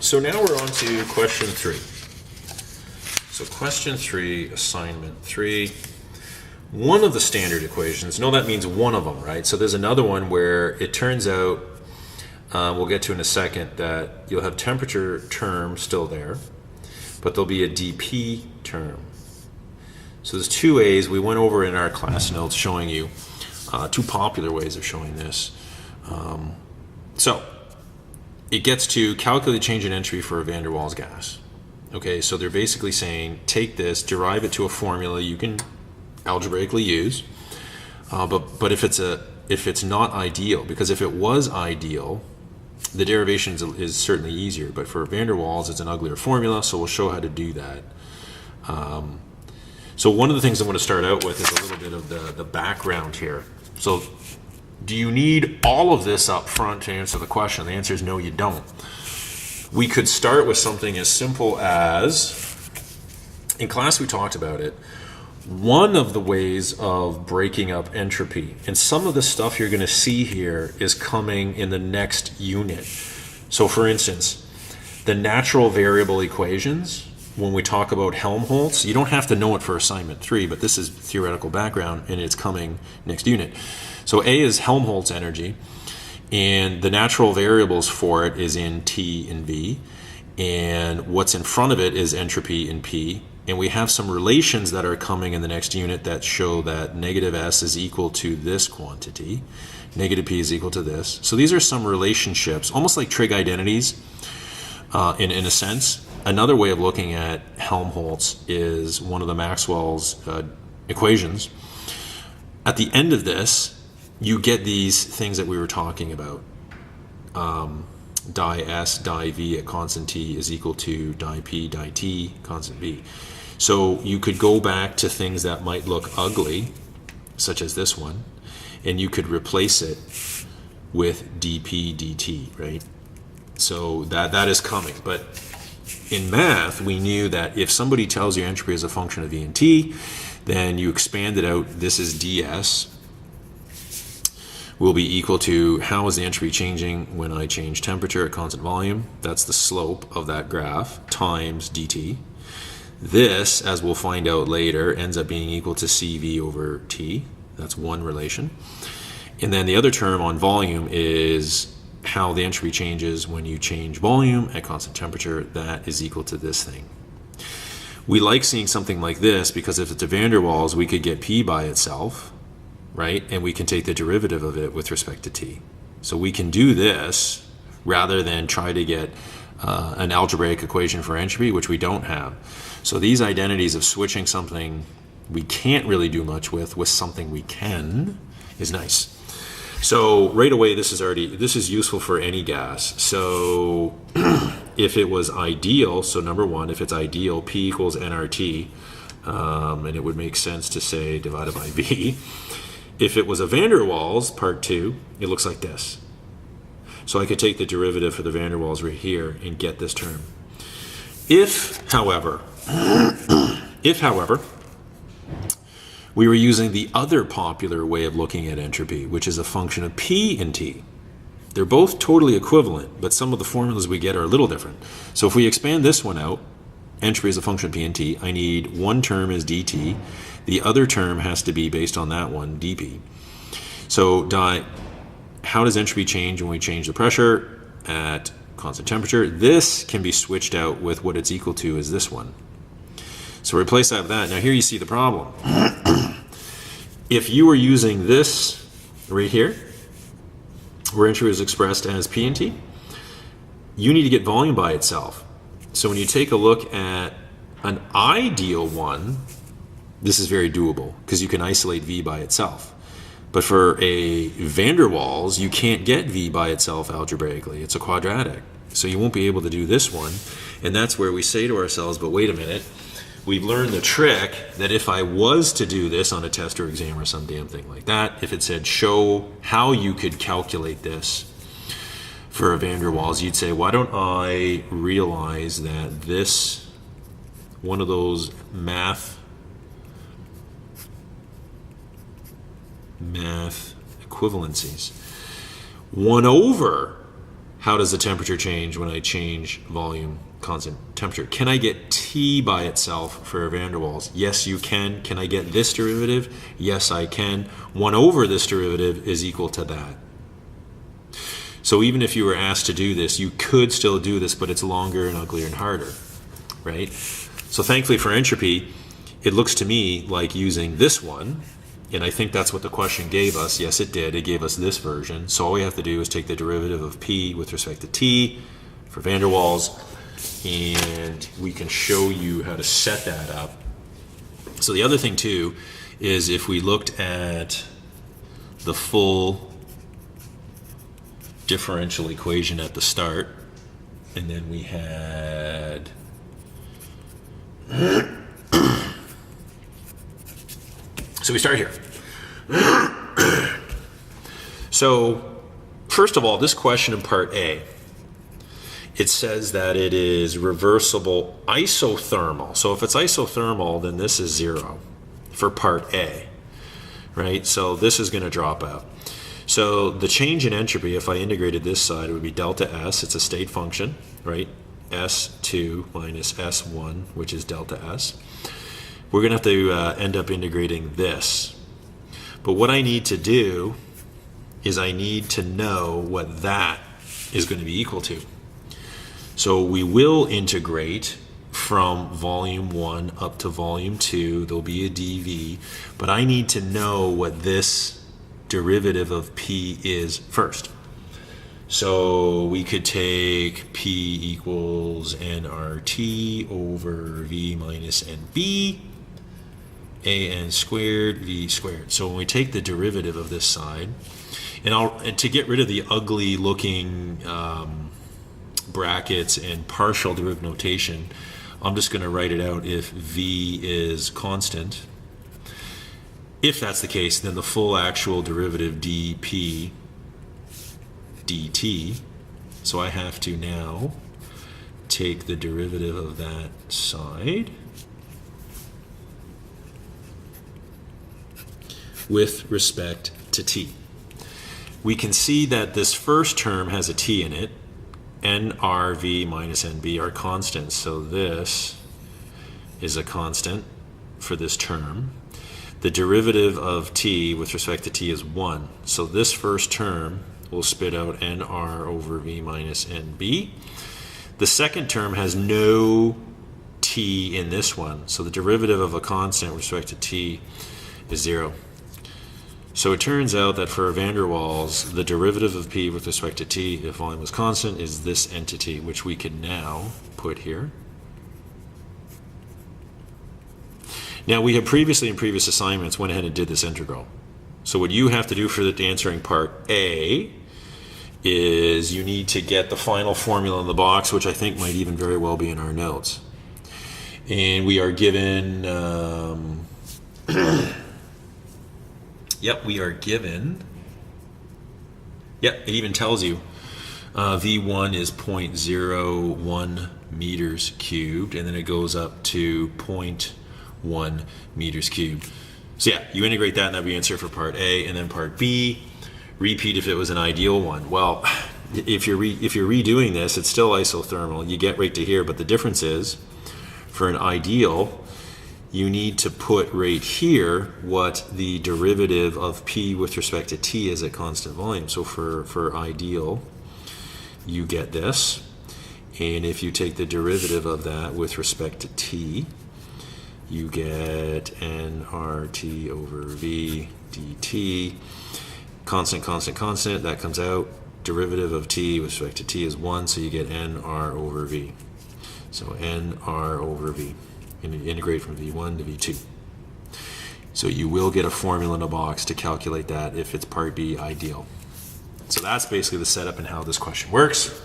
So now we're on to question 3. So question 3, assignment 3. One of the standard equations, no, that means one of them, right? So there's another one where it turns out, we'll get to in a second, that you'll have temperature term still there, but there'll be a dP term. So there's 2 ways we went over in our class notes showing you 2 popular ways of showing this. So it gets to calculate change in entropy for a van der Waals gas. Okay, so they're basically saying take this, derive it to a formula you can algebraically use, but if it's not ideal, because if it was ideal, the derivation is certainly easier, but for van der Waals it's an uglier formula, so we'll show how to do that. So one of the things I want to start out with is a little bit of the background here. So do you need all of this up front to answer the question? The answer is no, you don't. We could start with something as simple as, in class we talked about it, one of the ways of breaking up entropy, and some of the stuff you're going to see here is coming in the next unit. So for instance, the natural variable equations, when we talk about Helmholtz, you don't have to know it for assignment 3, but this is theoretical background and it's coming next unit. So A is Helmholtz energy, and the natural variables for it is in T and V, and what's in front of it is entropy in P. And we have some relations that are coming in the next unit that show that negative S is equal to this quantity, negative P is equal to this. So these are some relationships, almost like trig identities in a sense. Another way of looking at Helmholtz is one of the Maxwell's equations. At the end of this, you get these things that we were talking about. Di S, di V at constant T is equal to di P, di T, constant V. So you could go back to things that might look ugly, such as this one, and you could replace it with dP, dt, right? So that is coming. But in math, we knew that if somebody tells you entropy is a function of V and T, then you expand it out. This is ds will be equal to how is the entropy changing when I change temperature at constant volume. That's the slope of that graph times dt. This, as we'll find out later, ends up being equal to CV over T. That's one relation. And then the other term on volume is how the entropy changes when you change volume at constant temperature. That is equal to this thing. We like seeing something like this because if it's a van der Waals, we could get P by itself, right? And we can take the derivative of it with respect to T. So we can do this rather than try to get an algebraic equation for entropy, which we don't have. So these identities of switching something we can't really do much with something we can is nice. So right away, this is useful for any gas. So if it was ideal, so number one, if it's ideal, P equals nRT, and it would make sense to say divided by V. If it was a van der Waals, part 2, it looks like this. So I could take the derivative for the van der Waals right here and get this term. If, however, we were using the other popular way of looking at entropy, which is a function of P and T. They're both totally equivalent, but some of the formulas we get are a little different. So if we expand this one out, entropy is a function of P and T, I need one term is dt, the other term has to be based on that one, dP. So how does entropy change when we change the pressure at constant temperature? This can be switched out with what it's equal to is this one. So replace that with that. Now here you see the problem. If you were using this right here, where entropy is expressed as P and T, you need to get volume by itself. So when you take a look at an ideal one, this is very doable because you can isolate V by itself. But for a van der Waals, you can't get V by itself algebraically. It's a quadratic. So you won't be able to do this one. And that's where we say to ourselves, but wait a minute, we've learned the trick that if I was to do this on a test or exam or some damn thing like that, if it said show how you could calculate this for a van der Waals, you'd say, why don't I realize that this, one of those math equivalencies, 1 over how does the temperature change when I change volume, constant temperature? Can I get T by itself for van der Waals? Yes, you can. Can I get this derivative? Yes, I can. 1 over this derivative is equal to that. So even if you were asked to do this, you could still do this, but it's longer and uglier and harder, right? So thankfully for entropy, it looks to me like using this one, and I think that's what the question gave us. Yes, it did. It gave us this version. So all we have to do is take the derivative of P with respect to T for van der Waals, and we can show you how to set that up. So the other thing too is if we looked at the full differential equation at the start, and then we had so we start here. So first of all, this question in part A, it says that it is reversible isothermal. So if it's isothermal, then this is 0 for part A, right? So this is going to drop out. So the change in entropy, if I integrated this side, it would be delta S. It's a state function, right? S2 minus S1, which is delta S. We're going to have to end up integrating this. But what I need to do is I need to know what that is going to be equal to. So we will integrate from volume 1 up to volume 2. There'll be a dV, but I need to know what this derivative of P is first. So we could take P equals nRT over V minus NB, AN squared, V squared. So when we take the derivative of this side, and to get rid of the ugly looking brackets and partial derivative notation, I'm just going to write it out if V is constant. If that's the case, then the full actual derivative dP dt. So I have to now take the derivative of that side with respect to t. We can see that this first term has a t in it. nRV minus NB are constants. So this is a constant for this term. The derivative of t with respect to t is 1. So this first term will spit out nR over V minus NB. The second term has no t in this one. So the derivative of a constant with respect to t is 0. So it turns out that for van der Waals, the derivative of P with respect to t, if volume was constant, is this entity, which we can now put here. Now, we have previously in previous assignments went ahead and did this integral. So what you have to do for the answering part A is you need to get the final formula in the box, which I think might even very well be in our notes. And we are given, we are given, it even tells you V1 is 0.01 meters cubed, and then it goes up to 0.1 meters cubed. So you integrate that and that'll be answer for part A, and then part B, repeat if it was an ideal one. Well, if you're redoing this, it's still isothermal. You get right to here, but the difference is for an ideal, you need to put right here what the derivative of P with respect to T is at constant volume. So for ideal, you get this. And if you take the derivative of that with respect to T, you get nRT over V dt. Constant, constant, constant, that comes out. Derivative of T with respect to T is 1, so you get nR over V. So nR over V. And you integrate from V1 to V2. So you will get a formula in a box to calculate that if it's part B ideal. So that's basically the setup and how this question works.